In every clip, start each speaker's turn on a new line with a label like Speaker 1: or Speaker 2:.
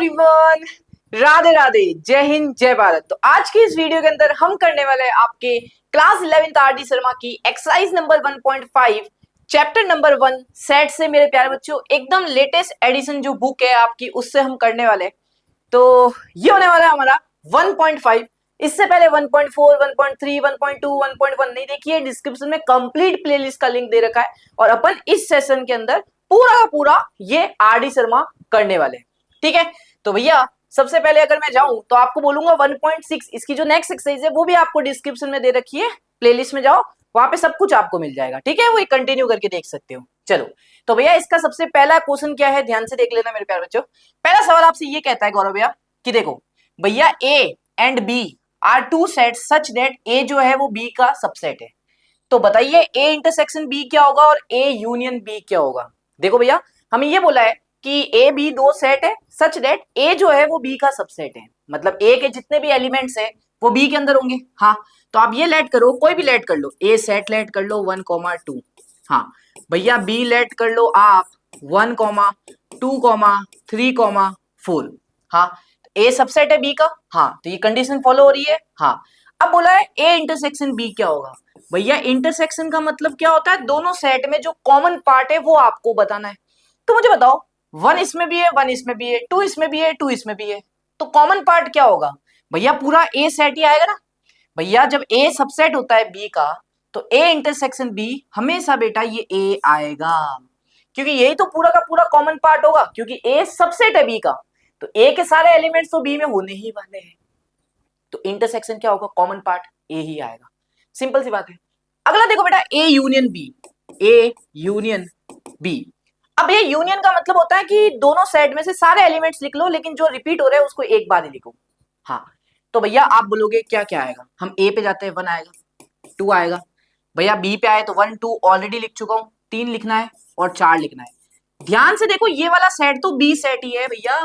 Speaker 1: Everyone, Radhe Radhe, जय हिंद, जय भारत। तो आज की इस वीडियो के अंदर हम करने वाले हैं आपके क्लास 11th आर.डी. शर्मा की exercise number 1.5 chapter number 1 set से। मेरे प्यारे बच्चों, एकदम लेटेस्ट एडिशन जो बुक है आपकी, उससे हम करने वाले हैं। तो ये होने वाला है हमारा 1.5। इससे पहले 1.4, 1.3, 1.2, 1.1 नहीं देखिए, डिस्क्रिप्शन में कंप्लीट प्लेलिस्ट का लिंक दे रखा है। और अपन इस सेशन के अंदर पूरा का पूरा ये आर.डी. शर्मा करने वाले हैं, ठीक है। तो भैया सबसे पहले अगर मैं जाऊं तो आपको बोलूंगा 1.6 इसकी जो नेक्स्ट एक्सरसाइज है वो भी आपको डिस्क्रिप्शन में दे रखी है, प्लेलिस्ट में जाओ, वहां पे सब कुछ आपको मिल जाएगा, ठीक है। वो कंटिन्यू करके देख सकते हो। चलो, तो भैया इसका सबसे पहला क्वेश्चन क्या है, ध्यान से देख लेना मेरे प्यारे बच्चों। पहला सवाल आपसे ये कहता है गौरव भैया कि देखो भैया A and B are two sets such that A जो है वो बी का सबसेट है। तो बताइए ए इंटरसेक्शन बी क्या होगा और ए यूनियन बी क्या होगा। देखो भैया हमें ये बोला है कि ए बी दो सेट है सच दैट ए जो है वो बी का सबसेट है, मतलब ए के जितने भी एलिमेंट्स है वो बी के अंदर होंगे। हाँ, तो आप ये लेट करो, कोई भी लेट कर लो, ए सेट लेट कर लो 1, 2। हाँ भैया बी लेट कर लो आप 1, 2, 3, 4। हाँ, ए सबसेट है बी का। हाँ, तो ये कंडीशन फॉलो हो रही है। हाँ, अब बोला है ए इंटरसेक्शन बी क्या होगा। भैया इंटरसेक्शन का मतलब क्या होता है, दोनों सेट में जो कॉमन पार्ट है वो आपको बताना है। तो मुझे बताओ, 1 इसमें भी है, 1 इसमें भी है, 2 इसमें भी है, 2 इसमें भी है, तो कॉमन पार्ट क्या होगा। भैया पूरा ए सेट ही आएगा ना। भैया जब ए सबसेट होता है बी का तो ए इंटरसेक्शन बी हमेशा बेटा ये ए आएगा, क्योंकि यही तो पूरा का पूरा कॉमन पार्ट होगा, क्योंकि ए सबसेट है बी का, तो ए के सारे एलिमेंट्स तो बी में होने ही वाले हैं। तो इंटरसेक्शन क्या होगा, कॉमन पार्ट ए ही आएगा। सिंपल सी बात है। अगला देखो बेटा, A union B, A union B. अब ये यूनियन का मतलब होता है कि दोनों सेट में से सारे एलिमेंट्स लिख लो, लेकिन जो रिपीट हो रहे हैं उसको एक बार ही लिखो। हाँ, तो भैया आप बोलोगे क्या क्या आएगा, हम ए पे जाते हैं, 1 आएगा, 2 आएगा। भैया बी पे आए तो 1, 2 ऑलरेडी लिख चुका हूं, 3 लिखना है और 4 लिखना है। ध्यान से देखो, ये वाला सेट तो बी सेट ही है भैया।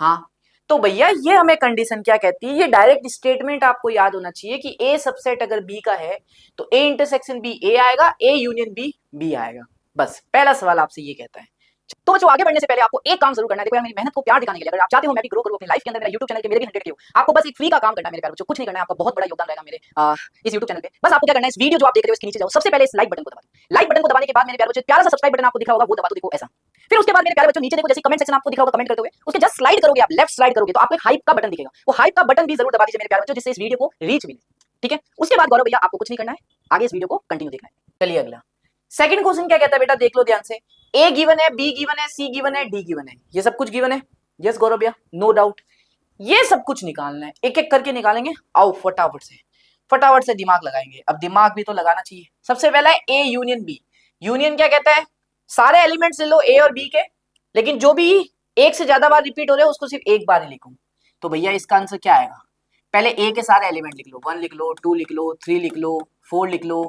Speaker 1: हाँ, तो भैया ये हमें कंडीशन क्या कहती है, ये डायरेक्ट स्टेटमेंट आपको याद होना चाहिए कि ए सबसेट अगर बी का है तो ए इंटरसेक्शन बी ए आएगा, ए यूनियन बी बी आएगा। बस पहला सवाल आपसे ये कहता है। तो बच्चों आगे बढ़ने से पहले आपको एक काम जरूर करना है। देखो यार, मेरी मेहनत को प्यार दिखाने के लिए, अगर आप चाहते हो मैं भी ग्रो करूं अपनी लाइफ के अंदर, मेरा YouTube चैनल के मेरे भी 100 के हो, आपको बस एक फ्री का काम करना है मेरे प्यारे बच्चों, कुछ नहीं करना है, आपका बहुत बड़ा योगदान रहेगा मेरे इस YouTube चैनल पे। बस आपको क्या करना है, इस वीडियो जो आप देख रहे हो इसके नीचे जाओ, सबसे पहले इस लाइक बटन को दबा दो। लाइक बटन को दबाने के बाद मेरे प्यारे बच्चों प्यारा सा सब्सक्राइब बटन आपको दिखा होगा, वो दबा दो, देखो ऐसा। फिर उसके बाद मेरे प्यारे बच्चों नीचे देखो, जैसे कमेंट सेक्शन आपको दिखा होगा, कमेंट करते हुए उसके जस्ट स्लाइड करोगे आप, लेफ्ट स्लाइड करोगे तो आपको एक हाइप का बटन दिखेगा, वो हाइप का बटन भी जरूर दबा दीजिए मेरे प्यारे बच्चों, जिससे इस वीडियो को रीच मिले, ठीक है। उसके बाद गौरव भैया आपको कुछ नहीं करना है, आगे इस वीडियो को कंटिन्यू देखना है। चलिए अगला सेकंड क्वेश्चन क्या कहता है बेटा, देख लो ध्यान से। ए गिवन है, बी गिवन है, सी गिवन है, डी गिवन है, ये सब कुछ गिवन है। यस गौरव भैया, नो डाउट। ये सब कुछ निकालना है, एक एक करके निकालेंगे। आओ फटाफट से दिमाग लगाएंगे। अब दिमाग भी तो लगाना चाहिए। सबसे पहला है ए यूनियन बी। यूनियन क्या कहता है, सारे एलिमेंट्स ले लो ए और बी के, लेकिन जो भी एक से ज्यादा बार रिपीट हो रहे हैं उसको सिर्फ एक बार ही लिखूं। तो भैया इसका आंसर क्या आएगा, पहले ए के सारे एलिमेंट लिख लो, 1 लिख लो, 2 लिख लो, 3 लिख लो, 4 लिख लो,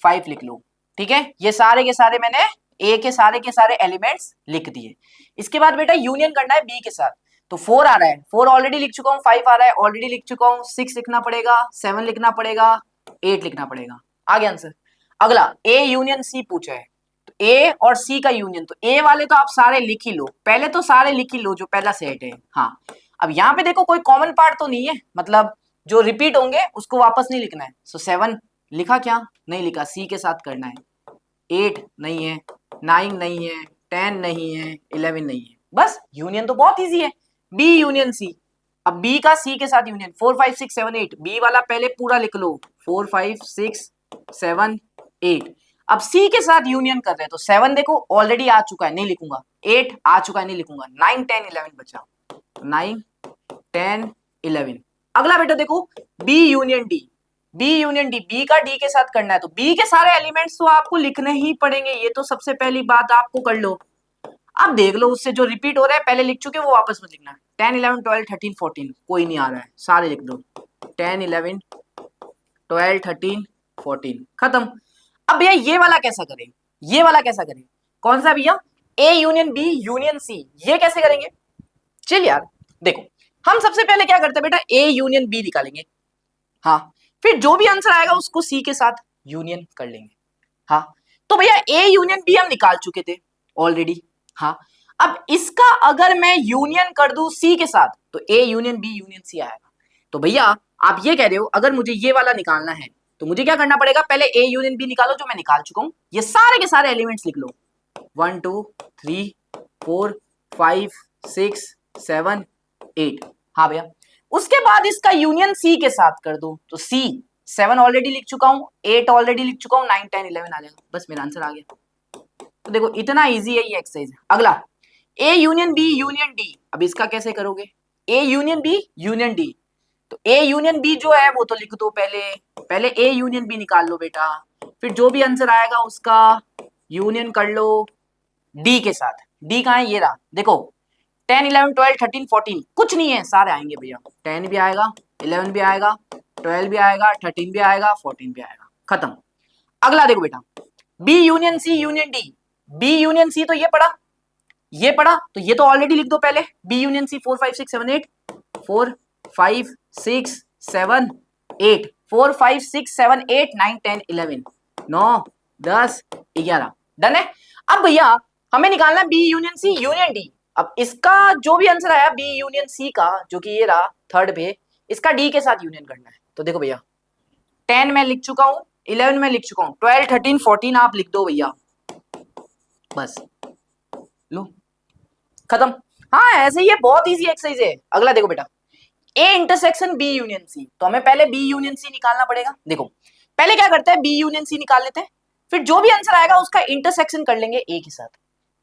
Speaker 1: 5 लिख लो, ठीक है। ये सारे के सारे मैंने ए के सारे एलिमेंट्स लिख दिए। इसके बाद बेटा यूनियन करना है बी के साथ। तो 4 आ रहा है, 4 ऑलरेडी लिख चुका हूँ, 5 आ रहा है ऑलरेडी लिख चुका हूँ, 6 लिखना पड़ेगा, 7 लिखना पड़ेगा, 8 लिखना पड़ेगा। आगे आंसर। अगला ए यूनियन सी पूछा है, तो ए और सी का यूनियन, तो ए वाले तो आप सारे लिख ही लो, पहले तो सारे लिख ही लो जो पहला सेट है। हाँ, अब यहाँ पे देखो कोई कॉमन पार्ट तो नहीं है, मतलब जो रिपीट होंगे उसको वापस नहीं लिखना है। सो 7 लिखा क्या, नहीं लिखा, सी के साथ करना है। 8 नहीं है, 9 नहीं है, 10 नहीं है, 11 नहीं है। बस यूनियन तो बहुत इजी है, बी यूनियन सी। अब बी का सी के साथ यूनियन, 4, 5, 6, 7, 8, बी वाला पहले पूरा लिख लो, 4, 5, 6, 7, 8। अब सी के साथ यूनियन कर रहे हैं, तो 7 देखो ऑलरेडी आ चुका है, नहीं लिखूंगा, 8 आ चुका है, नहीं लिखूंगा, 9, 10, 11 बचा, 9, 10, 11। अगला बेटा देखो B union D, B union D, B का डी के साथ करना है, तो बी के सारे एलिमेंट्स तो आपको लिखने ही पड़ेंगे, ये तो सबसे पहली बात आपको कर लो। अब देख लो उससे जो रिपीट हो रहा है पहले लिख चुके वो वापस मत लिखना। 10, 11, 12, 13, 14 कोई नहीं आ रहा है, सारे लिख दो, 10, 11, 12, 13, 14 खत्म। अब भैया ये वाला कैसा करें, ये वाला कैसा करें, कौन सा भैया, A union B union C, ये कैसे करेंगे। चल यार देखो, हम सबसे पहले क्या करते हैं बेटा, ए यूनियन बी निकालेंगे। हाँ, फिर जो भी आंसर आएगा उसको सी के साथ यूनियन कर लेंगे। हाँ, तो भैया ए यूनियन बी हम निकाल चुके थे ऑलरेडी। हाँ, अब इसका अगर मैं यूनियन कर दूं सी के साथ तो A union B union C आएगा। तो भैया आप ये कह रहे हो अगर मुझे ये वाला निकालना है तो मुझे क्या करना पड़ेगा, पहले ए यूनियन बी निकालो जो मैं निकाल चुका हूं, ये सारे के सारे एलिमेंट्स लिख लो 1 2 3 4 5 6 7 8। हाँ भैया, उसके बाद इसका यूनियन सी के साथ कर दो तो सी 7 ऑलरेडी लिख चुका हूं, 8 ऑलरेडी लिख चुका हूं, 9 10 11 आ जाएगा, बस मेरा आंसर आ गया। तो देखो इतना इजी है ये एक्सरसाइज। अगला A union B union D, अब इसका कैसे करोगे, A union B union D, तो ए यूनियन बी जो है वो तो लिख दो, पहले पहले ए यूनियन बी निकाल लो बेटा, फिर जो भी आंसर आएगा उसका यूनियन कर लो डी के साथ। डी कहाँ है, ये रहा, देखो 10 11 12 13 14 कुछ नहीं है, सारे आएंगे भैया, 10 भी आएगा, 11 भी आएगा, 12 भी आएगा, 13 भी आएगा, 14 भी आएगा, खत्म। अगला देखो बेटा B union C union D, B union C तो ये पढ़ा, ये पढ़ा, तो ये तो ऑलरेडी लिख दो पहले, बी यूनियन सी 4 5 6 7 8 4 5 6 7 8 4 5 6 7 8 9 10 11 9 10 11 डन है। अब भैया हमें निकालना B union C union D. अब इसका जो भी आंसर आया बी यूनियन सी का, जो कि ये रहा थर्ड पे, इसका डी के साथ यूनियन करना है। तो देखो भैया 10 मैं लिख चुका हूं, 11 में लिख चुका हूं, 12 13 14 आप लिख दो भैया, बस लो खत्म। हाँ ऐसे ही है, बहुत इजी एक्सरसाइज है। अगला देखो बेटा A intersection B union C, तो हमें पहले बी यूनियन सी निकालना पड़ेगा। देखो पहले क्या करते हैं, बी यूनियन सी निकाल लेते हैं, फिर जो भी आंसर आएगा उसका इंटरसेक्शन कर लेंगे ए के साथ।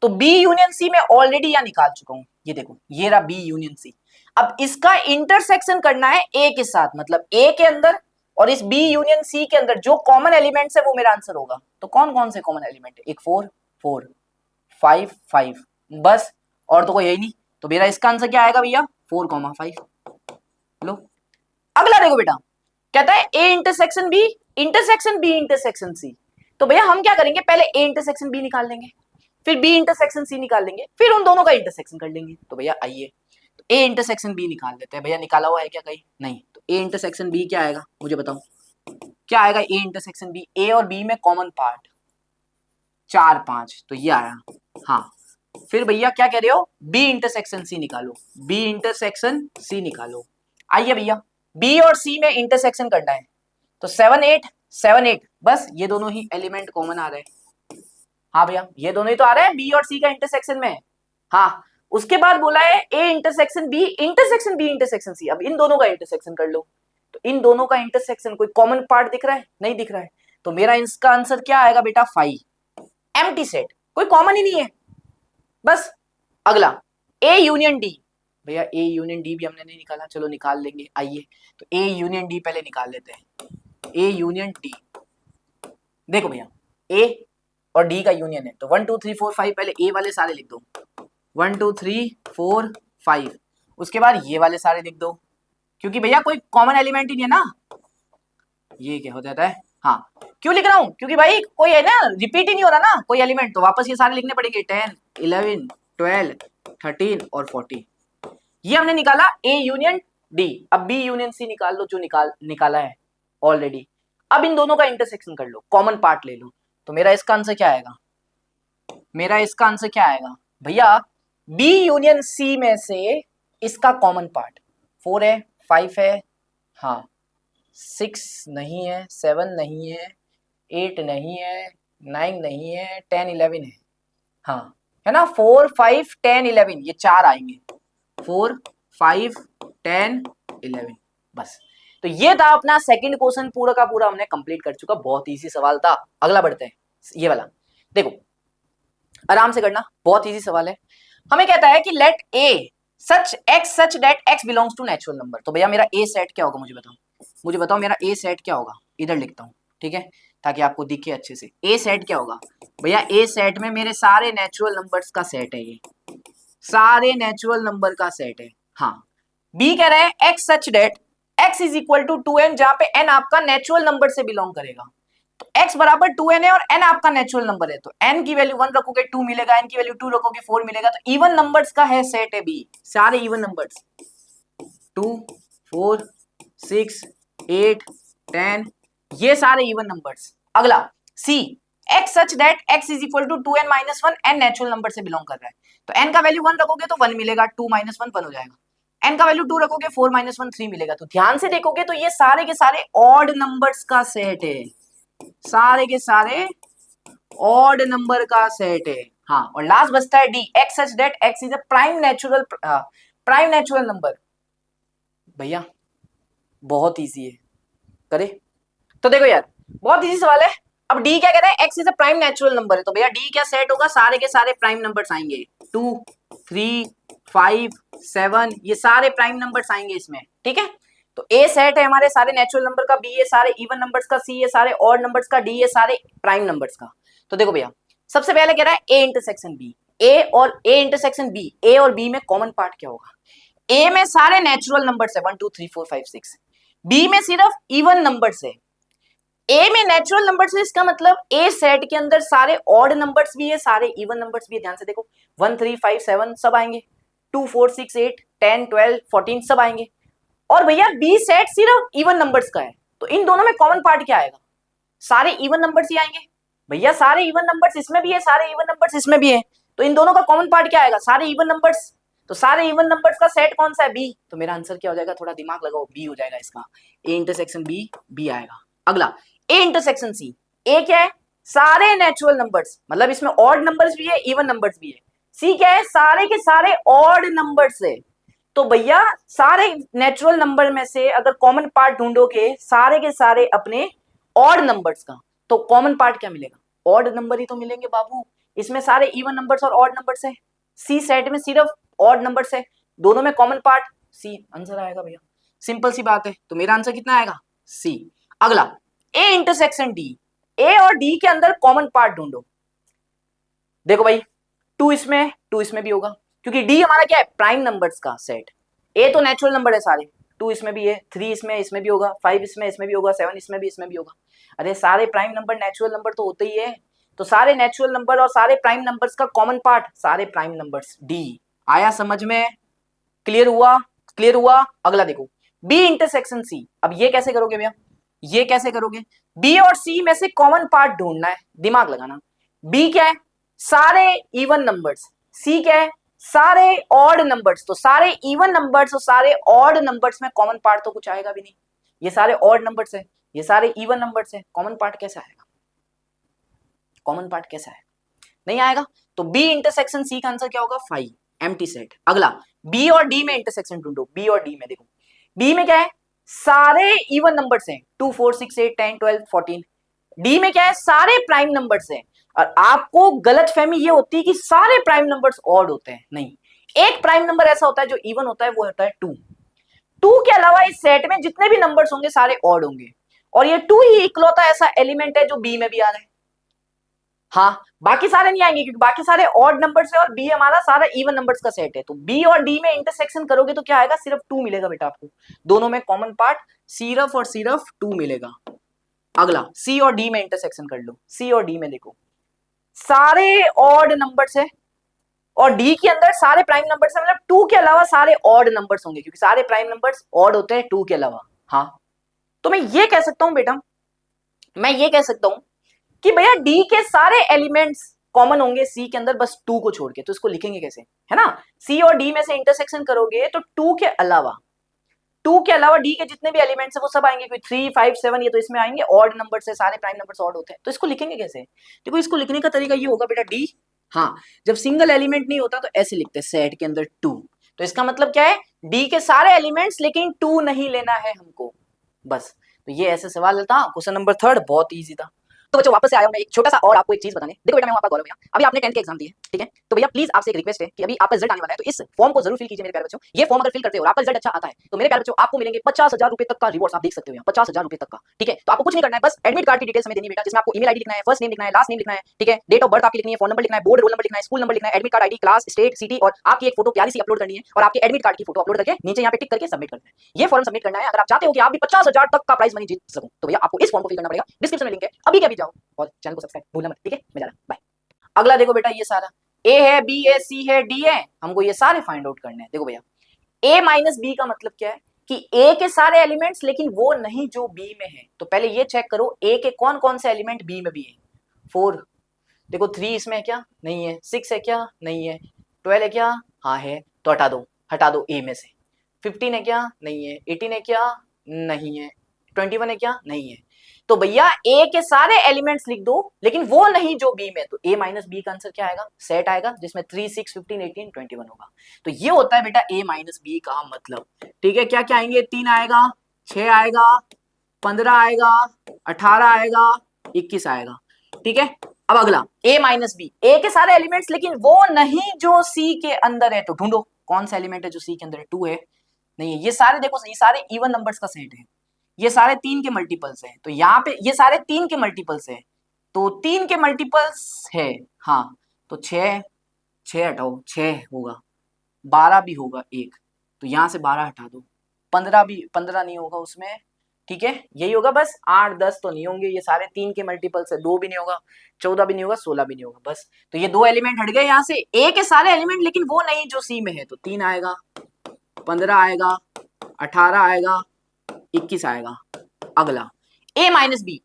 Speaker 1: तो बी यूनियन सी मैं ऑलरेडी यहां निकाल चुका हूं, ये देखो ये रहा बी यूनियन सी। अब इसका इंटरसेक्शन करना है ए के साथ, मतलब ए के अंदर और इस बी यूनियन सी के अंदर जो कॉमन एलिमेंट्स है वो मेरा आंसर होगा। तो कौन कौन से कॉमन एलिमेंट है, एक 4 4 5 5 बस, और तो कोई यही नहीं। तो मेरा इसका आंसर क्या आएगा भैया 4,5। लो अगला देखो बेटा, कहता है A intersection B intersection C. तो भैया हम क्या करेंगे, पहले ए इंटरसेक्शन बी निकाल लेंगे, फिर बी इंटरसेक्शन सी निकाल लेंगे, फिर उन दोनों का इंटरसेक्शन कर लेंगे। तो भैया आइए तो ए इंटरसेक्शन बी निकाल लेते हैं। भैया निकाला हुआ है क्या कहीं, नहीं, तो ए इंटरसेक्शन बी क्या आएगा मुझे बताओ, क्या आएगा ए इंटरसेक्शन बी, ए और बी में कॉमन पार्ट 4 5, तो ये आया। हाँ फिर भैया क्या कह रहे हो, बी इंटरसेक्शन सी निकालो, बी इंटरसेक्शन सी निकालो। आइए भैया बी और सी में इंटरसेक्शन करना है, तो 7 8 7 8, बस ये दोनों ही एलिमेंट कॉमन आ रहे हैं। हाँ भैया ये दोनों ही तो आ रहे हैं बी और सी का इंटरसेक्शन में। हाँ उसके बाद बोला है A intersection B intersection C, अब इन दोनों का इंटरसेक्शन कर लो। तो इन दोनों का इंटरसेक्शन कोई कॉमन पार्ट दिख रहा है, नहीं दिख रहा है, तो मेरा इसका आंसर क्या आएगा बेटा 5, एम्प्टी सेट, कोई कॉमन ही नहीं है बस। अगला ए यूनियन डी, भैया ए यूनियन डी भी हमने नहीं निकाला, चलो निकाल लेंगे। आइए तो ए यूनियन डी पहले निकाल लेते हैं, ए यूनियन डी। देखो भैया ए और डी का यूनियन है, तो 1 2 3 4 5 पहले ए वाले सारे लिख दो, 1 2 3 4 5, उसके बाद ये वाले सारे लिख दो, क्योंकि भैया कोई कॉमन एलिमेंट ही नहीं है ना। ये क्या हो जाता है, हाँ क्यों लिख रहा हूं, क्योंकि भाई कोई है ना, रिपीट ही नहीं हो रहा ना कोई एलिमेंट, तो वापस ये सारे लिखने पड़ेंगे 10 11 12 13 और 40। ये हमने निकाला ए यूनियन डी। अब बी यूनियन सी निकाल लो, जो निकाला है ऑलरेडी। अब इन दोनों का इंटरसेक्शन कर लो, कॉमन पार्ट ले लो। तो मेरा इसका आंसर क्या आएगा, मेरा इसका आंसर क्या आएगा भैया, बी यूनियन सी में से इसका कॉमन पार्ट 4 है 5 है, हाँ 6 नहीं है, 7 नहीं है, 8 नहीं है, 9 नहीं है, 10 11 है, हाँ है ना, 4 5 10 11 ये चार आएंगे, 4 5 10 11 बस। तो ये था अपना सेकंड क्वेश्चन, पूरा का पूरा हमने कंप्लीट कर चुका, बहुत इजी सवाल था। अगला बढ़ते हैं, ये वाला देखो आराम से करना, बहुत इजी सवाल है। हमें कहता है कि let A such that x belongs to natural number. तो भैया मेरा ए सेट क्या होगा मुझे बताओ मेरा ए सेट क्या होगा, इधर लिखता हूँ ठीक है, ताकि आपको दिखे अच्छे से। ए सेट क्या होगा भैया, ए सेट में मेरे सारे नेचुरल नंबर्स का सेट है, ये सारे नेचुरल नंबर का सेट है। हाँ बी कह रहा है x such that x is equal to 2n, जहां पे n आपका नेचुरल नंबर से बिलोंग करेगा। तो x बराबर 2n है और n आपका नेचुरल नंबर है, तो n की वैल्यू 1 रखोगे 2 मिलेगा, n की वैल्यू 2 रखोगे 4 मिलेगा। तो इवन नंबर्स का है सेट है बी, सारे इवन नंबर्स 2 4 6 8 10 ये सारे इवन नंबर्स। अगला C x such that x is equal to 2n minus 1, n natural number से बिलोंग कर रहा है, तो n का वैल्यू 1 रखोगे तो 1 मिलेगा, 2 माइनस 1 1 हो जाएगा, n का वैल्यू 2 रखोगे 4 माइनस 1 3 मिलेगा। तो ध्यान से देखोगे तो ये सारे के सारे ऑड नंबर्स का सेट है, सारे के सारे ऑड नंबर का सेट है। हाँ, और लास्ट बचता है D, x such that x is a prime natural number. भैया बहुत इजी है, करे तो देखो यार बहुत इजी सवाल है। अब डी क्या कह रहा है, x is a prime natural number है, तो भैया डी क्या सेट होगा, सारे के सारे प्राइम नंबर्स आएंगे, 2 3 5 7, ये सारे प्राइम नंबर्स आएंगे इसमें, ठीक है। तो ए सेट है हमारे सारे नेचुरल नंबर का, बी ये सारे इवन नंबर्स का, सी ये सारे ऑड नंबर्स का, डी ये सारे प्राइम नंबर्स का। तो देखो भैया सबसे पहले कह रहा है A intersection B, A intersection B, A और बी में कॉमन पार्ट क्या होगा, ए में सारे नेचुरल नंबर्स है 1 2 3 4 5 6, बी में सिर्फ इवन नंबर्स है, ए में नेचुरल नंबर्स है, इसका मतलब ए सेट के अंदर सारे ऑड नंबर्स भी है, सारे इवन नंबर्स भी है। ध्यान से देखो 1 3 5 7 सब आएंगे, 2 4 6 8 10 12 14 सब आएंगे, और भैया बी सेट सिर्फ इवन नंबर्स का है, तो इन दोनों में कॉमन पार्ट क्या आएगा, सारे इवन नंबर्स ही आएंगे। भैया सारे इवन नंबर्स इसमें भी है, सारे इवन नंबर्स इसमें भी है, तो इन दोनों का कॉमन पार्ट क्या आएगा, सारे इवन नंबर्स। तो सारे इवन नंबर्स का सेट कौन सा है, बी, तो मेरा आंसर क्या हो जाएगा, थोड़ा दिमाग लगाओ, बी हो जाएगा इसका, ए इंटरसेक्शन बी, बी आएगा। अगला ए इंटरसेक्शन सी, ए क्या है, सारे नेचुरल नंबर्स, मतलब इसमें ऑड नंबर्स भी है इवन नंबर्स भी है, सी क्या है, सारे के सारे ऑड नंबर्स है। तो भैया सारे नेचुरल नंबर में से अगर कॉमन पार्ट ढूंढोगे सारे के सारे अपने ऑड नंबर्स का, तो कॉमन पार्ट क्या मिलेगा, ऑड नंबर ही तो मिलेंगे बाबू, इसमें सारे इवन नंबर्स और ऑड नंबर्स है, सी सेट में सिर्फ ऑड नंबर्स है, दोनों में कॉमन पार्ट सी, आंसर आएगा भैया, सिंपल सी बात है। तो मेरा आंसर कितना आएगा, सी। अगला ए इंटरसेक्शन डी, ए और डी के अंदर कॉमन पार्ट ढूंढो। देखो भाई 2 इसमें भी होगा, क्योंकि डी हमारा क्या है, प्राइम नंबर्स का सेट, ए तो नेचुरल नंबर है सारे, 2 इसमें भी है, 3 इसमें भी होगा, 5 इसमें भी होगा, 7 इसमें भी होगा। अरे सारे प्राइम नंबर नेचुरल नंबर तो होते ही है, तो सारे नेचुरल नंबर और सारे प्राइम नंबर्स का कॉमन पार्ट सारे प्राइम नंबर्स, डी। आया समझ में, क्लियर हुआ, क्लियर हुआ। अगला देखो बी इंटरसेक्शन सी, अब ये कैसे करोगे भैया, ये कैसे करोगे, बी और सी में से कॉमन पार्ट ढूंढना है, दिमाग लगाना। बी क्या है, सारे इवन नंबर्स, सी क्या है, सारे ऑड नंबर्स, तो सारे इवन नंबर्स और सारे ऑड नंबर्स में कॉमन पार्ट तो कुछ आएगा भी नहीं, ये सारे ऑड नंबर्स है, ये सारे इवन नंबर्स है, कॉमन पार्ट कैसे आएगा, कॉमन पार्ट कैसे आएगा, नहीं आएगा। तो बी इंटरसेक्शन सी का आंसर क्या होगा, 5, एम्प्टी सेट। अगला बी और डी में इंटरसेक्शन ढूंढो, बी और डी में देखो, बी में क्या है, सारे इवन नंबर्स हैं 2 4 6 8 10 12 14, डी में क्या है, सारे प्राइम नंबर्स हैं। और आपको गलतफहमी ये होती है कि सारे प्राइम नंबर्स ऑड होते हैं, नहीं, एक प्राइम नंबर ऐसा होता है जो इवन होता है, वो होता है 2, 2 के अलावा इस सेट में जितने भी नंबर्स होंगे सारे ऑड होंगे, और ये 2 ही इकलौता ऐसा एलिमेंट है जो बी में भी आ रहा है। हाँ, बाकी सारे नहीं आएंगे क्योंकि बाकी सारे ऑड नंबर्स है और बी हमारा सारा इवन नंबर्स का सेट है। तो बी और डी में इंटरसेक्शन करोगे तो क्या आएगा, सिर्फ 2 मिलेगा बेटा आपको, दोनों में कॉमन पार्ट सिर्फ और सिर्फ 2 मिलेगा। अगला सी और डी में इंटरसेक्शन कर लो, सी और डी में देखो सारे ऑड नंबर्स है और डी के अंदर सारे प्राइम नंबर्स है, मतलब 2 के अलावा सारे ऑड नंबर्स होंगे क्योंकि सारे प्राइम नंबर्स ऑड होते हैं 2 के अलावा। हाँ, तो मैं ये कह सकता हूं बेटा, मैं ये कह सकता हूं कि भैया डी के सारे एलिमेंट्स कॉमन होंगे सी के अंदर, बस 2 को छोड़ के। तो इसको लिखेंगे कैसे, है ना, सी और डी में से इंटरसेक्शन करोगे तो 2 के अलावा डी के जितने भी एलिमेंट्स है वो सब आएंगे, कोई 3 5 7 ये तो इसमें आएंगे, ऑड नंबर से सारे प्राइम नंबर्स ऑड होते हैं। तो इसको लिखेंगे कैसे, देखो इसको लिखने का तरीका ये होगा बेटा डी, हाँ, जब सिंगल एलिमेंट नहीं होता तो ऐसे लिखते हैं सेट के अंदर 2, तो इसका मतलब क्या है, डी के सारे एलिमेंट्स लेकिन 2 नहीं लेना है हमको, बस। तो ये ऐसे सवाल था, क्वेश्चन नंबर 3 बहुत ईजी था। तो बच्चों वापस से आया हूं मैं एक छोटा सा और आपको एक चीज बताने। देखो बेटा मैं आपका गौरव भैया, अभी आपने 10th के एग्जाम दिए, ठीक है, तो भैया प्लीज आपसे एक रिक्वेस्ट है कि अभी आपका रिजल्ट आने वाला है, तो इस फॉर्म को जरूर फिल कीजिए मेरे प्यारे बच्चों। ये फॉर्म अगर फिल करते हो और आपका रिजल्ट अच्छा आता है तो मेरे प्यारे बच्चों आपको मिलेंगे 50,000 रुपए तक का रिवॉर्ड, आप देख सकते हो यहाँ 50,000 रुपए तक का, ठीक है। तो आपको कुछ नहीं करना है, बस एडमिट कार्ड की डिटेल्स हमें देनी बेटा, जिसमें आपको ईमेल आईडी लिखना है, फर्स्ट नेम लिखना है, लास्ट नेम लिखना है, ठीक है, डेट ऑफ बर्थ आपकी लिखनी है, फोन नंबर लिखना है, बोर्ड रोल नंबर लिखना है, स्कूल नंबर लिखना है, admit card ID, class, state, city और आपकी एक फोटो प्यारी सी अपलोड करनी है और आपके एडमिट कार्ड की फोटो अपलोड करके नीचे यहाँ पे टिक करके सबमिट करना है। ये फॉर्म सबमिट करना है अगर आप चाहते हो कि आप भी 50,000 तक का प्राइस मनी जीत सको। तो भैया आपको इस फॉर्म को फिल करना पड़ेगा, डिस्क्रिप्शन में लिंक है, अभी के अभी जाओ और चैनल को सब्सक्राइब भूलना मत, ठीक है, मैं जा रहा हूं, बाय। अगला देखो बेटा, ये सारा ए है, बी है, सी है, डी है, हमको ये सारे फाइंड आउट करने हैं। देखो भैया ए माइनस बी का मतलब क्या है कि ए के सारे एलिमेंट्स लेकिन वो नहीं जो बी में है। तो पहले ये चेक करो ए के कौन कौन से एलिमेंट बी में भी है, 4, देखो 3 इसमें है क्या, नहीं है, 6 है क्या, नहीं है, 12 है क्या, हाँ है, तो हटा दो ए में से, 15 है क्या, नहीं है, 18 है क्या, नहीं है, 21 है क्या, नहीं है, तो भैया ए के सारे एलिमेंट्स लिख दो लेकिन वो नहीं जो बी में, तो ए माइनस बी का आंसर क्या आएगा, सेट आएगा जिसमें 3, 6, 15, 18, 21 होगा। तो ये होता है बेटा ए माइनस बी का मतलब। ठीक है, क्या क्या आएंगे, 3 आएगा, 6 आएगा, 15 आएगा, 18 आएगा, 21 आएगा। ठीक है, अब अगला a माइनस बी, ए के सारे एलिमेंट्स लेकिन वो नहीं जो सी के अंदर है, तो ढूंढो कौन सा एलिमेंट है जो सी के अंदर है, 2 है, नहीं है, ये सारे देखो ये सारे इवन नंबर्स का सेट है, ये सारे 3 के मल्टीपल्स हैं, तो यहाँ पे ये सारे 3 के मल्टीपल्स है, तो 3 के मल्टीपल्स है, हाँ, तो 6, 6 हटाओ, 6 होगा, 12 भी होगा एक, तो यहां से 12 हटा दो, 15 भी, 15 नहीं होगा उसमें, ठीक है, यही होगा बस, 8, 10 तो नहीं होंगे, ये सारे 3 के मल्टीपल से, 2 भी नहीं होगा, 14 भी नहीं होगा, 16 भी नहीं होगा, बस, तो ये 2 एलिमेंट हट गए यहाँ से, ए के सारे एलिमेंट लेकिन वो नहीं जो सी में है, तो 3 आएगा, 15 आएगा, 18 आएगा, 21 आएगा। अगला ए माइनस बी,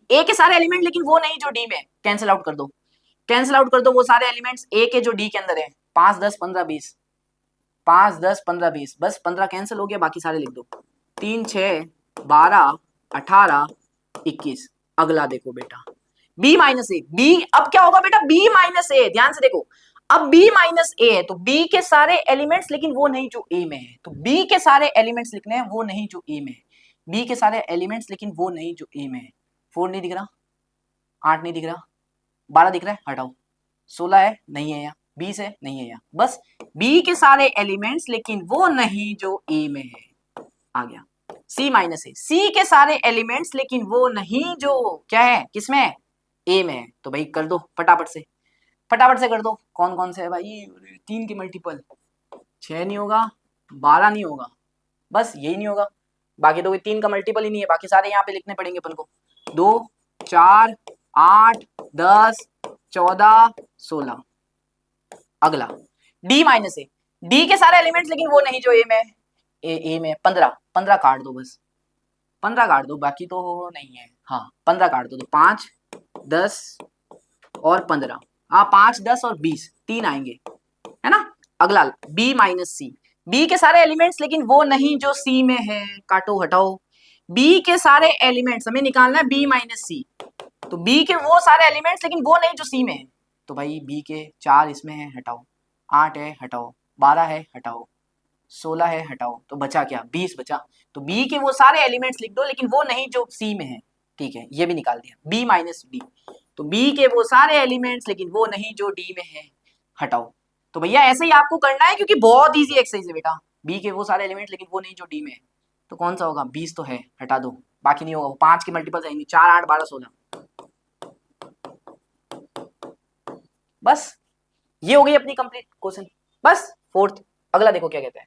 Speaker 1: ए के सारे एलिमेंट लेकिन वो नहीं जो डी में, कैंसिल आउट कर दो, कैंसिल आउट कर दो वो सारे एलिमेंट्स ए के जो डी के अंदर है, 5, 10, 15, 20, 5, 10, 15, 20, बस 15 कैंसिल हो गया, बाकी सारे लिख दो, 3, 6, 12, 18, 21। अगला देखो बेटा b माइनस ए, बी अब क्या होगा बेटा, b माइनस ए, ध्यान से देखो, अब b माइनस ए है तो b के सारे एलिमेंट्स लेकिन वो नहीं जो a में है, तो b के सारे एलिमेंट्स लिखने हैं वो नहीं जो a में है, b के सारे एलिमेंट्स लेकिन वो नहीं जो a में है, 4 नहीं दिख रहा, 8 नहीं दिख रहा, 12 दिख रहा है, हटाओ, 16 है, नहीं है यहाँ, 20 है, नहीं है यहाँ, बस b के सारे एलिमेंट्स लेकिन वो नहीं जो a में है, आ गया। c माइनस ए, सी के सारे एलिमेंट्स लेकिन वो नहीं जो क्या है, किसमें है, ए में है, तो भाई कर दो फटाफट से कर दो, कौन कौन से है भाई, 3 के मल्टीपल, 6 नहीं होगा, 12 नहीं होगा, बस यही नहीं होगा, बाकी तो 3 का मल्टीपल ही नहीं है, बाकी सारे यहाँ पे लिखने पड़ेंगे अपन को, 2, 4, 8, 10, 14, 16। अगला डी माइनस ए, डी के सारे एलिमेंट्स लेकिन वो नहीं जो ए में, ए में 15 काट दो, बस 15 काट दो, बाकी तो नहीं है, हाँ 15 काट दो, तो 5, 10 और 15, हाँ 5, 10 और 20, 3 आएंगे, है ना। अगला b माइनस सी, बी के सारे एलिमेंट्स लेकिन वो नहीं जो सी में है, काटो हटाओ, b के सारे एलिमेंट्स हमें निकालना है b माइनस सी, तो b के वो सारे एलिमेंट्स लेकिन वो नहीं जो सी में है, तो भाई b के 4 इसमें है, हटाओ, 8 है, हटाओ, 12 है, हटाओ, 16 है, हटाओ, तो बचा क्या, 20 बचा, तो b के वो सारे एलिमेंट्स लिख दो लेकिन वो नहीं जो c में है, ठीक है, ये भी निकाल दिया, b माइनस डी, तो b के वो सारे एलिमेंट्स लेकिन वो नहीं जो d में है, हटाओ। तो भैया ऐसे ही आपको करना है क्योंकि बहुत इजी एक्सरसाइज है बेटा, b के वो सारे एलिमेंट्स लेकिन वो नहीं जो d में है, तो कौन सा होगा, 20 तो है, हटा दो, बाकी नहीं होगा, 5 के मल्टीपल आएंगे, 4, 8, 12, 16, बस ये हो गई अपनी कंप्लीट क्वेश्चन, बस। फोर्थ अगला देखो क्या कहते हैं,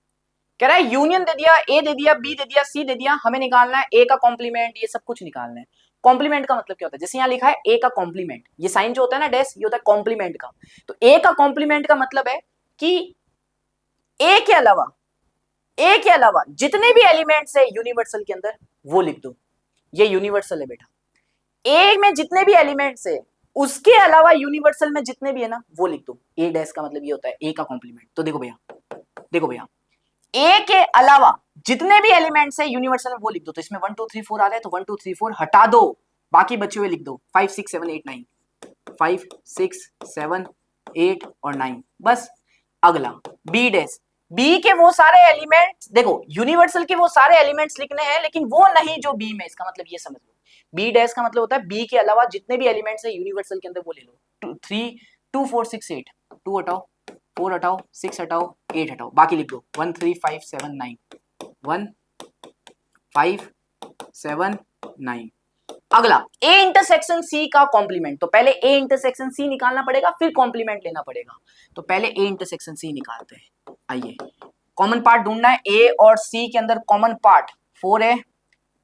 Speaker 1: कह रहा है यूनियन दे दिया, ए दे दिया, बी दे दिया, सी दे दिया, हमें निकालना है ए का कॉम्प्लीमेंट, ये सब कुछ निकालना है। कॉम्प्लीमेंट का मतलब क्या होता है, जैसे यहाँ लिखा है ए का कॉम्प्लीमेंट, ये साइन जो होता है ना डैश, ये होता है कॉम्प्लीमेंट का, तो ए का कॉम्प्लीमेंट का मतलब है कि ए के अलावा जितने भी एलिमेंट्स है यूनिवर्सल के अंदर वो लिख दो, ये यूनिवर्सल है बेटा, ए में जितने भी एलिमेंट्स है उसके अलावा यूनिवर्सल में जितने भी है ना वो लिख दो, ए डैश का मतलब ये होता है ए का कॉम्प्लीमेंट। तो देखो भैया ए के अलावा जितने भी एलिमेंट्स है यूनिवर्सल में वो लिख दो, तो इसमें 1 2 3 4 आ रहा है, तो 1 2 3 4 हटा दो, बाकी बचे हुए लिख दो, 5 6 7 8 9, 5 6 7 8 और 9, बस। अगला बी डैश, बी के वो सारे एलिमेंट्स, देखो यूनिवर्सल के वो सारे एलिमेंट्स लिखने हैं लेकिन वो नहीं जो बी में, इसका मतलब ये समझ लो, बी डैश का मतलब होता है बी के अलावा जितने भी एलिमेंट्स है यूनिवर्सल के अंदर वो ले लो, 3 2 4 6 8, 2 हटाओ, 4 हटाओ, 6 हटाओ, 8 हटाओ, बाकी लिख दो 1 3 5 7 9, 1 5 7 9। अगला ए इंटरसेक्शन सी का कॉम्प्लीमेंट, तो पहले ए इंटरसेक्शन सी निकालना पड़ेगा फिर कॉम्प्लीमेंट लेना पड़ेगा, तो पहले ए इंटरसेक्शन सी निकालते हैं। आइए कॉमन पार्ट ढूंढना है, ए और सी के अंदर कॉमन पार्ट 4 है,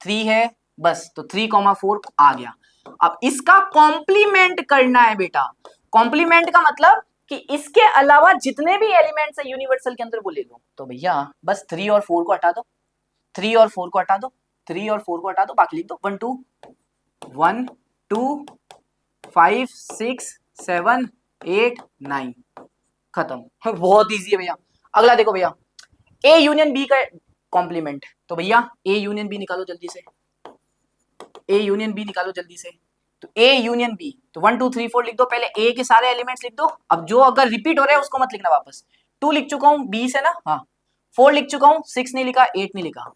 Speaker 1: 3 है, बस, तो 3,4 आ गया। अब इसका कॉम्प्लीमेंट करना है बेटा, कॉम्प्लीमेंट का मतलब कि इसके अलावा जितने भी एलिमेंट्स है यूनिवर्सल के अंदर वो ले लो, तो भैया बस 3 और 4 को हटा दो, 3 और 4 को हटा दो, 3 और 4 को हटा दो, बाकी लिख दो 1 2 1 2 5 6 7 8 9 खत्म। बहुत इजी है भैया। अगला देखो भैया, ए यूनियन बी का कॉम्प्लीमेंट। तो भैया ए यूनियन बी निकालो जल्दी से, ए यूनियन बी निकालो जल्दी से। तो ए यूनियन बी, तो 1 2 3 4 लिख दो, पहले ए के सारे एलिमेंट्स लिख दो। अब जो अगर रिपीट हो रहे हैं उसको मत लिखना वापस। 2 लिख चुका हूं, बी से ना, हाँ 4 लिख चुका हूं, 6 नहीं लिखा, 8 नहीं लिखा।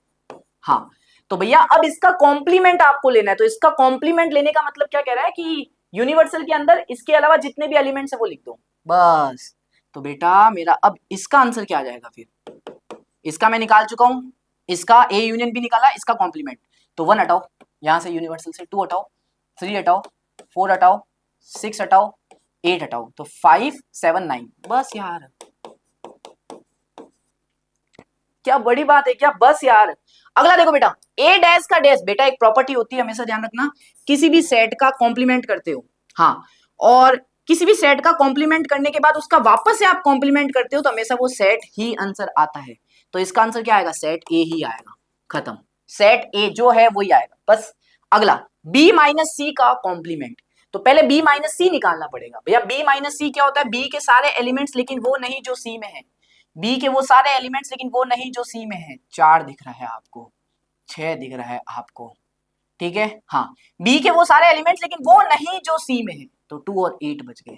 Speaker 1: हाँ तो भैया अब इसका कॉम्प्लीमेंट आपको लेना है। तो इसका कॉम्प्लीमेंट लेने का मतलब क्या कह रहा है कि यूनिवर्सल के अंदर इसके अलावा जितने भी एलिमेंट्स है वो लिख दो बस। तो बेटा मेरा अब इसका आंसर क्या आ जाएगा फिर, इसका मैं निकाल चुका हूं, इसका ए यूनियन बी निकाला, इसका कॉम्प्लीमेंट। तो 1 हटाओ यहां से, यूनिवर्सल से 2 हटाओ, 3 हटाओ, 4 हटाओ, 6 हटाओ, 8 हटाओ, तो 5 7 9 बस यार। क्या बड़ी बात है क्या, बस यार। अगला देखो बेटा, ए डैश का डैश, बेटा एक प्रॉपर्टी होती है, हमेशा ध्यान रखना, किसी भी सेट का कॉम्प्लीमेंट करते हो, हाँ, और किसी भी सेट का कॉम्प्लीमेंट करने के बाद उसका वापस से आप कॉम्प्लीमेंट करते हो तो हमेशा वो सेट ही आंसर आता है। तो इसका आंसर क्या आएगा, सेट ए ही आएगा, खत्म। सेट ए जो है वही आएगा बस। अगला बी माइनस सी का कॉम्प्लीमेंट। तो पहले बी माइनस सी निकालना पड़ेगा भैया। बी माइनस सी क्या होता है, बी के सारे एलिमेंट्स लेकिन वो नहीं जो सी में है, बी के वो सारे एलिमेंट्स लेकिन वो नहीं जो सी में है। 4 दिख रहा है आपको, 6 दिख रहा है आपको, ठीक है, हाँ, बी के वो सारे एलिमेंट्स लेकिन वो नहीं जो सी में है। तो 2 और 8 बच गए।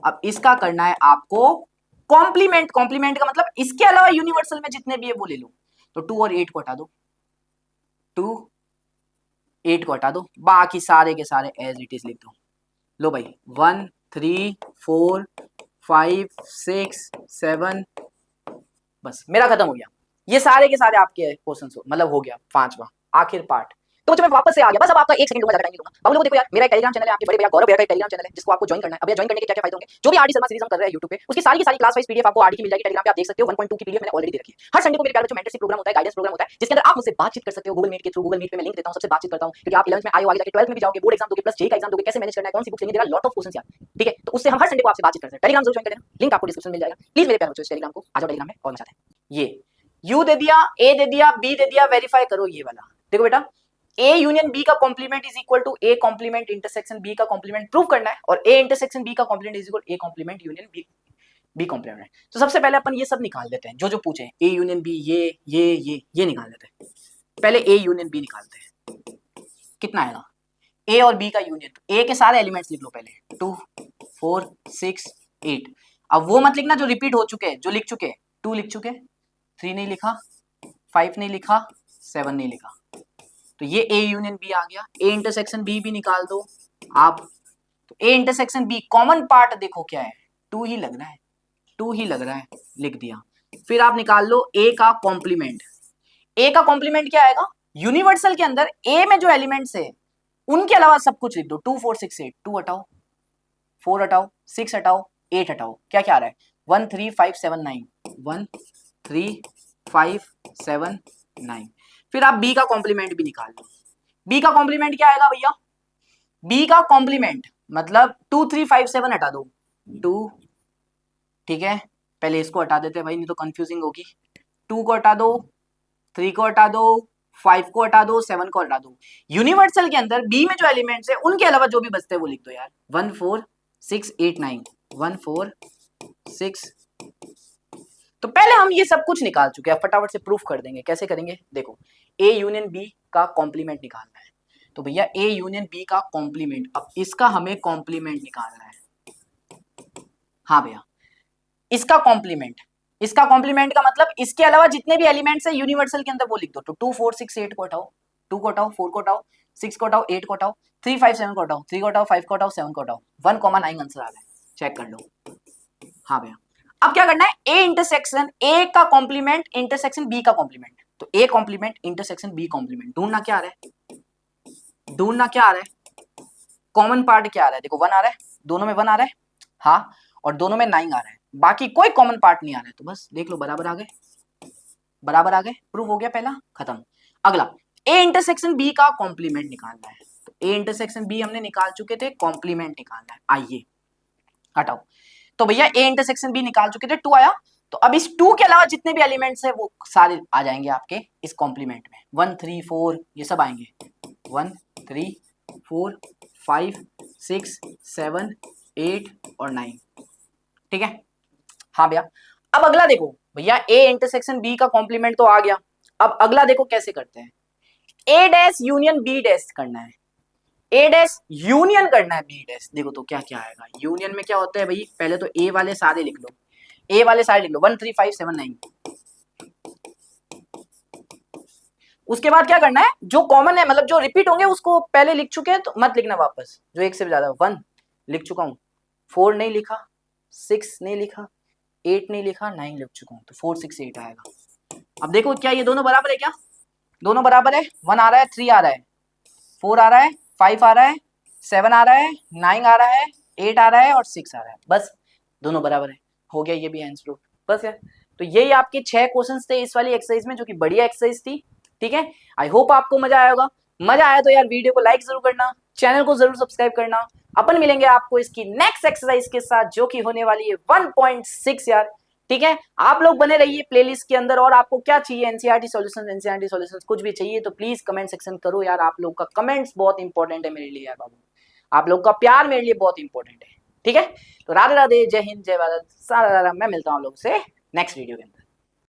Speaker 1: अब इसका करना है आपको कॉम्प्लीमेंट। कॉम्प्लीमेंट का मतलब इसके अलावा यूनिवर्सल में जितने भी है वो ले लो। तो 2 और 8 को हटा दो, 2 8 को हटा दो, बाकी सारे के सारे एज इट इज लिख दो। लो भाई 1 3 4 5 6 7, बस मेरा खत्म हो गया। ये सारे के सारे आपके क्वेश्चन मतलब हो गया 5वां आखिर पार्ट। तो बच्चों मैं वापस से आ गया, बस अब आपका 1 सेकंड दूंगा, ज्यादा टाइम नहीं दूंगा। बाबू लोगों देखो यार, मेरा एक टेलीग्राम चैनल है, आपके बड़े भैया गौरव भैया का एक टेलीग्राम चैनल है जिसको आपको ज्वाइन करना है। अब ज्वाइन करने के क्या क्या फायदे होंगे, जो भी आरडी शर्मा सीरीज हम कर रहे हैं YouTube पे, उसकी सारी की सारी क्लास वाइज पीडीएफ आपको आरडी की मिल जाएगी। टेलीग्राम पे आप देख सकते हो, 1.2 की पीडीएफ मैंने ऑलरेडी दे रखी है। हर संडे को मेरे प्यारे बच्चों मेंटरशिप प्रोग्राम होता है, गाइडेंस प्रोग्राम होता है, जिसके अंदर आप मुझसे बातचीत कर सकते हो गूगल मीट के थ्रू। गूगल मीट पे मैं लिंक देता हूं, सबसे बातचीत करता हूं, क्योंकि आप 11th में आए हो, आगे जाके 12th में भी जाओगे, बोर्ड एग्जाम दोगे, प्लस जेईई का एग्जाम दोगे, कैसे मैनेज करना है, कौन सी बुक लेनी, there are lot of questions यार, ठीक है। तो उससे हम हर संडे को आपसे बातचीत करते हैं। टेलीग्राम जरूर ज्वाइन कर लेना, लिंक आपको डिस्क्रिप्शन में मिल जाएगा। प्लीज मेरे प्यारे बच्चों इस टेलीग्राम को आ जाओ टेलीग्राम में। और मजा आता है। ये यू दे दिया, ए दे दिया, बी दे दिया, वेरीफाई करो ये वाला। देखो बेटा, ए यूनियन बी का complement is equal to A complement intersection B का कॉम्प्लीमेंट प्रूव करना है, और ए इंटरसेक्शन बी का complement is equal A complement union B, B complement. तो सबसे पहले अपन ये सब निकाल देते हैं, जो जो पूछे, ए यूनियन बी, ये निकाल देते हैं। पहले ए यूनियन बी निकालते हैं, कितना आएगा, ए और बी का यूनियन। तो ए के सारे एलिमेंट्स लिख लो पहले, 2 4 6 8। अब वो मत लिखना जो रिपीट हो चुके हैं, जो लिख चुके, 2 लिख चुके, 3 नहीं लिखा, 5 नहीं लिखा, 7 नहीं लिखा। तो ये ए यूनियन बी आ गया। ए इंटरसेक्शन बी भी निकाल दो आप। तो A intersection B common part देखो क्या है, 2 ही लग रहा है, 2 ही लग रहा है, लिख दिया। फिर आप निकाल लो ए का कॉम्प्लीमेंट। ए का कॉम्प्लीमेंट क्या आएगा, यूनिवर्सल के अंदर ए में जो एलिमेंट्स है उनके अलावा सब कुछ लिख दो। 2 4 6 8, 2 हटाओ, 4 हटाओ, 6 हटाओ, 8 हटाओ, क्या क्या आ रहा है, 1 3 5 7 9, 1 3 5 7 9। फिर आप बी का कॉम्प्लीमेंट भी निकाल लो। बी का कॉम्प्लीमेंट क्या आएगा भैया, बी का कॉम्प्लीमेंट मतलब 2 3 5 7 हटा दो, 2, ठीक है, पहले इसको हटा देते हैं भाई, नहीं तो कंफ्यूजिंग होगी। 2 को हटा दो, 3 को हटा दो, 5 को हटा दो, 7 को हटा दो। यूनिवर्सल के अंदर बी में जो एलिमेंट्स है उनके अलावा जो भी बचते हैं वो लिख दो यार। 1 4 6 8 9, 1 4 6। तो पहले हम ये सब कुछ निकाल चुके हैं, फटाफट से प्रूफ कर देंगे। कैसे करेंगे, देखो, ए यूनियन बी का कॉम्प्लीमेंट निकालना है। तो भैया ए यूनियन बी का कॉम्प्लीमेंट, अब इसका हमें कॉम्प्लीमेंट निकालना है। हाँ भैया, इसका कॉम्प्लीमेंट, इसका कॉम्प्लीमेंट का मतलब इसके अलावा जितने भी एलिमेंट्स है यूनिवर्सल के अंदर वो लिख दो। तो 2 4 6 8 को हटाओ, 2 को हटाओ, 4 को हटाओ, 6 को हटाओ, 8 को हटाओ, 3 5 7 को हटाओ, 3 को हटाओ, 5 को हटाओ, 7 को हटाओ, 1,9 आंसर आ रहा है, चेक कर लो। हाँ भैया, अब क्या करना है, ए इंटरसेक्शन ए का कॉम्प्लीमेंट इंटरसेक्शन बी का कॉम्प्लीमेंट। तो A complement intersection B complement ढूंढना क्या आ रहा है, ढूंढना क्या आ रहा है, कॉमन पार्ट क्या आ रहा है, देखो 1 आ रहा है, दोनों में 1 आ रहा है, हाँ, और दोनों में 9 आ रहा है, बाकी कोई कॉमन पार्ट नहीं आ रहा है। तो बस देख लो, बराबर आ गए, बराबर आ गए, प्रूफ हो गया पहला, खत्म। अगला ए इंटरसेक्शन बी का कॉम्प्लीमेंट निकालना है। तो ए इंटरसेक्शन बी हमने निकाल चुके थे, कॉम्प्लीमेंट निकालना है। आइए हटाओ, तो भैया ए इंटरसेक्शन बी निकाल चुके थे, 2 आया। तो अब इस 2 के अलावा जितने भी एलिमेंट्स है वो सारे आ जाएंगे आपके इस कॉम्प्लीमेंट में। 1 3 4 ये सब आएंगे, 1 3 4 5 6 7 8 और 9। ठीक है, हाँ भैया। अब अगला देखो भैया, ए इंटरसेक्शन बी का कॉम्प्लीमेंट तो आ गया। अब अगला देखो कैसे करते हैं, ए डैश यूनियन बी डैश करना है, ए डैश यूनियन करना है बी डैश। देखो तो क्या क्या आएगा, यूनियन में क्या होता है भाई, पहले तो ए वाले सारे लिख लो, ए वाले सारे लिख लो 1 3 5 7 9। उसके बाद क्या करना है, जो कॉमन है मतलब जो रिपीट होंगे उसको पहले लिख चुके हैं तो मत लिखना वापस, जो एक से ज्यादा 1 लिख चुका हूं, 4 नहीं लिखा, 6 नहीं लिखा, 8 नहीं लिखा, 9 लिख चुका हूं, तो 4 6 8 आएगा। अब देखो क्या ये दोनों बराबर है, क्या दोनों बराबर है, 1 आ रहा है, 3 आ रहा है, 4 आ रहा है, 5 आ रहा है, 7 आ रहा है, 9 आ रहा है, 8 आ रहा है और 6 आ रहा है, बस दोनों बराबर है, हो गया ये भी आंसर प्रूफ। बस यार, तो यही आपके 6 क्वेश्चंस थे इस वाली एक्सरसाइज में, जो कि बढ़िया एक्सरसाइज थी। ठीक है, आई होप आपको मजा आया होगा। मजा आया तो यार वीडियो को लाइक जरूर करना, चैनल को जरूर सब्सक्राइब करना। अपन मिलेंगे आपको इसकी नेक्स्ट एक्सरसाइज के साथ, जो कि होने वाली है 1.6 यार। ठीक है, आप लोग बने रहिए प्लेलिस्ट के अंदर, और आपको क्या चाहिए, एनसीईआरटी सॉल्यूशंस कुछ भी चाहिए तो प्लीज कमेंट सेक्शन करो यार। आप लोग का कमेंट्स बहुत इंपॉर्टेंट है मेरे लिए यार बाबू, आप लोग का प्यार मेरे लिए बहुत इंपॉर्टेंट है। ठीक है, तो राधे राधे, जय हिंद, जय भारत, सारा मैं मिलता हूँ आप लोग से नेक्स्ट वीडियो के अंदर।